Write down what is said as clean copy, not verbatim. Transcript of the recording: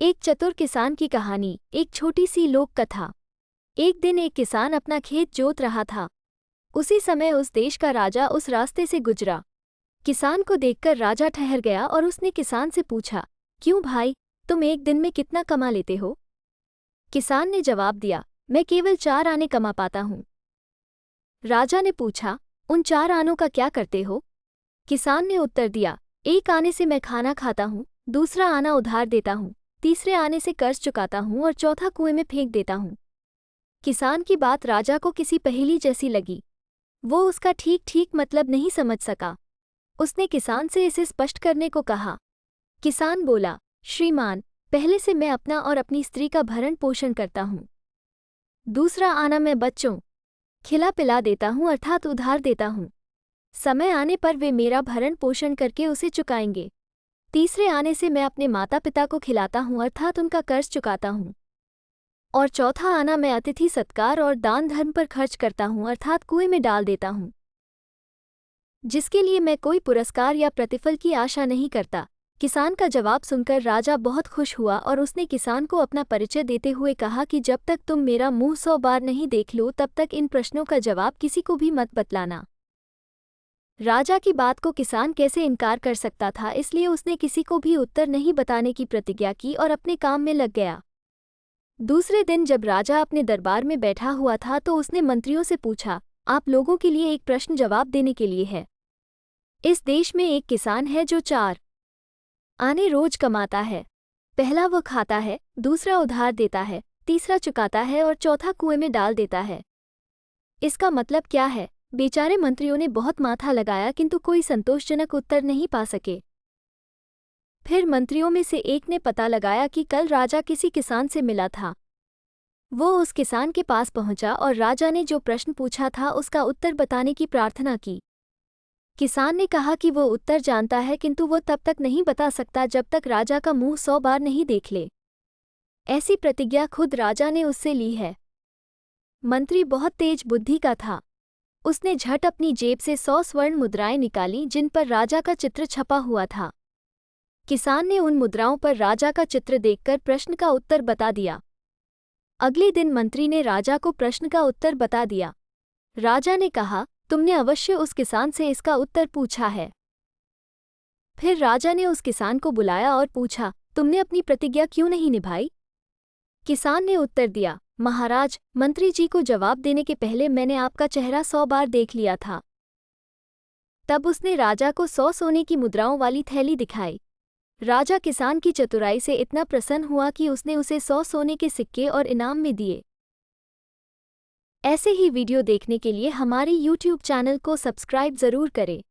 एक चतुर किसान की कहानी। एक छोटी सी लोक कथा। एक दिन एक किसान अपना खेत जोत रहा था। उसी समय उस देश का राजा उस रास्ते से गुजरा। किसान को देखकर राजा ठहर गया और उसने किसान से पूछा, क्यों भाई, तुम एक दिन में कितना कमा लेते हो? किसान ने जवाब दिया, मैं केवल 4 आने कमा पाता हूँ। राजा ने पूछा, उन 4 आनों का क्या करते हो? किसान ने उत्तर दिया, एक आने से मैं खाना खाता हूँ, दूसरा आना उधार देता हूँ, तीसरे आने से कर्ज चुकाता हूँ और चौथा कुएं में फेंक देता हूँ। किसान की बात राजा को किसी पहेली जैसी लगी। वो उसका ठीक ठीक मतलब नहीं समझ सका। उसने किसान से इसे स्पष्ट करने को कहा। किसान बोला, श्रीमान, पहले से मैं अपना और अपनी स्त्री का भरण पोषण करता हूँ। दूसरा आना मैं बच्चों खिला पिला देता हूँ अर्थात उधार देता हूँ। समय आने पर वे मेरा भरण पोषण करके उसे चुकाएंगे। तीसरे आने से मैं अपने माता पिता को खिलाता हूँ अर्थात उनका कर्ज चुकाता हूँ। और चौथा आना मैं अतिथि सत्कार और दान धर्म पर खर्च करता हूँ अर्थात कुएं में डाल देता हूँ, जिसके लिए मैं कोई पुरस्कार या प्रतिफल की आशा नहीं करता। किसान का जवाब सुनकर राजा बहुत खुश हुआ और उसने किसान को अपना परिचय देते हुए कहा कि जब तक तुम मेरा मुंह 100 बार नहीं देख लो तब तक इन प्रश्नों का जवाब किसी को भी मत बतलाना। राजा की बात को किसान कैसे इनकार कर सकता था, इसलिए उसने किसी को भी उत्तर नहीं बताने की प्रतिज्ञा की और अपने काम में लग गया। दूसरे दिन जब राजा अपने दरबार में बैठा हुआ था तो उसने मंत्रियों से पूछा, आप लोगों के लिए एक प्रश्न जवाब देने के लिए है। इस देश में एक किसान है जो 4 आने रोज कमाता है। पहला वो खाता है, दूसरा उधार देता है, तीसरा चुकाता है और चौथा कुएं में डाल देता है। इसका मतलब क्या है? बेचारे मंत्रियों ने बहुत माथा लगाया किंतु कोई संतोषजनक उत्तर नहीं पा सके। फिर मंत्रियों में से एक ने पता लगाया कि कल राजा किसी किसान से मिला था। वो उस किसान के पास पहुंचा और राजा ने जो प्रश्न पूछा था उसका उत्तर बताने की प्रार्थना की। किसान ने कहा कि वो उत्तर जानता है किंतु वो तब तक नहीं बता सकता जब तक राजा का मुंह 100 बार नहीं देख ले। ऐसी प्रतिज्ञा खुद राजा ने उससे ली है। मंत्री बहुत तेज बुद्धि का था। उसने झट अपनी जेब से 100 स्वर्ण मुद्राएं निकाली जिन पर राजा का चित्र छपा हुआ था। किसान ने उन मुद्राओं पर राजा का चित्र देखकर प्रश्न का उत्तर बता दिया। अगले दिन मंत्री ने राजा को प्रश्न का उत्तर बता दिया। राजा ने कहा, तुमने अवश्य उस किसान से इसका उत्तर पूछा है। फिर राजा ने उस किसान को बुलाया और पूछा, तुमने अपनी प्रतिज्ञा क्यों नहीं निभाई? किसान ने उत्तर दिया, महाराज, मंत्री जी को जवाब देने के पहले मैंने आपका चेहरा 100 बार देख लिया था। तब उसने राजा को 100 सोने की मुद्राओं वाली थैली दिखाई। राजा किसान की चतुराई से इतना प्रसन्न हुआ कि उसने उसे 100 सोने के सिक्के और इनाम में दिए। ऐसे ही वीडियो देखने के लिए हमारे YouTube चैनल को सब्सक्राइब जरूर करें।